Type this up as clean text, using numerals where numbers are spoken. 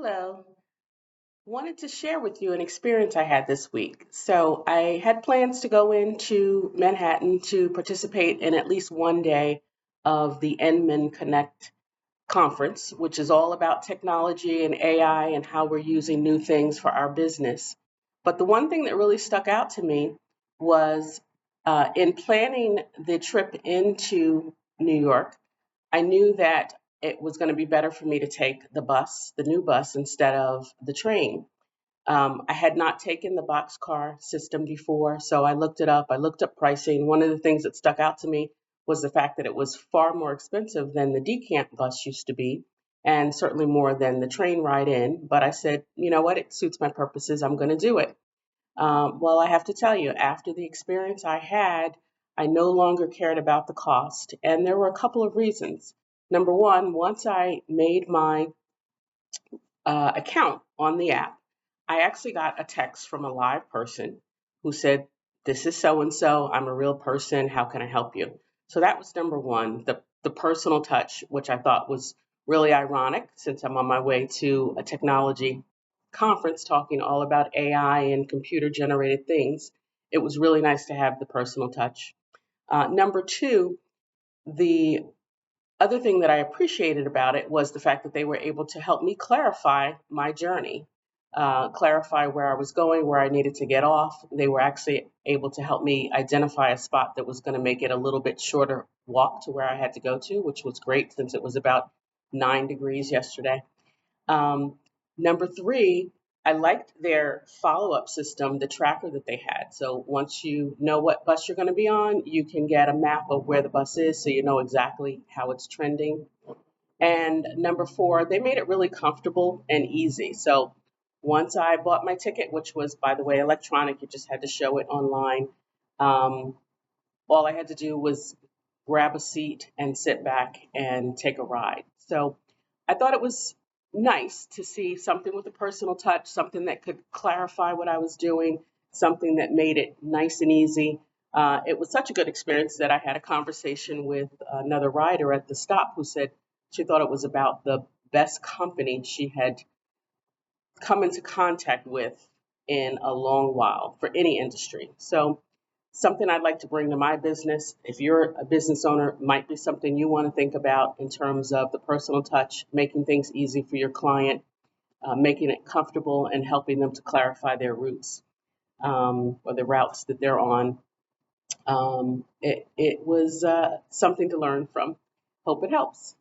Hello. Wanted to share with you an experience I had this week. So, I had plans to go into Manhattan to participate in at least one day of the Inman Connect conference, which is all about technology and AI and how we're using new things for our business. But the one thing that really stuck out to me was in planning the trip into New York. I knew that it was going to be better for me to take the bus, the new bus, instead of the train. I had not taken the boxcar system before, so I looked it up. I looked up pricing. One of the things that stuck out to me was the fact that it was far more expensive than the decant bus used to be, and certainly more than the train ride in. But I said, you know what, it suits my purposes. I'm going to do it. Well, I have to tell you, after the experience I had, I no longer cared about the cost. And there were a couple of reasons. Number one, once I made my account on the app, I actually got a text from a live person who said, "This is so and so. I'm a real person. How can I help you?" So that was number one, the personal touch, which I thought was really ironic since I'm on my way to a technology conference talking all about AI and computer generated things. It was really nice to have the personal touch. Number two, the other thing that I appreciated about it was the fact that they were able to help me clarify my journey, clarify where I was going, where I needed to get off. They were actually able to help me identify a spot that was going to make it a little bit shorter walk to where I had to go to, which was great since it was about 9 degrees yesterday. Um, Number three, I liked their follow up system, the tracker that they had. So once you know what bus you're going to be on, you can get a map of where the bus is so you know exactly how it's trending. And number four, they made it really comfortable and easy. So once I bought my ticket, which was, by the way, electronic, you just had to show it online. Um, all I had to do was grab a seat and sit back and take a ride. So I thought it was nice to see something with a personal touch, something that could clarify what I was doing, something that made it nice and easy. It was such a good experience that I had a conversation with another rider at the stop who said she thought it was about the best company she had come into contact with in a long while for any industry. So, something I'd like to bring to my business, if you're a business owner, might be something you want to think about in terms of the personal touch, making things easy for your client, making it comfortable, and helping them to clarify their routes or the routes that they're on. It was something to learn from. Hope it helps.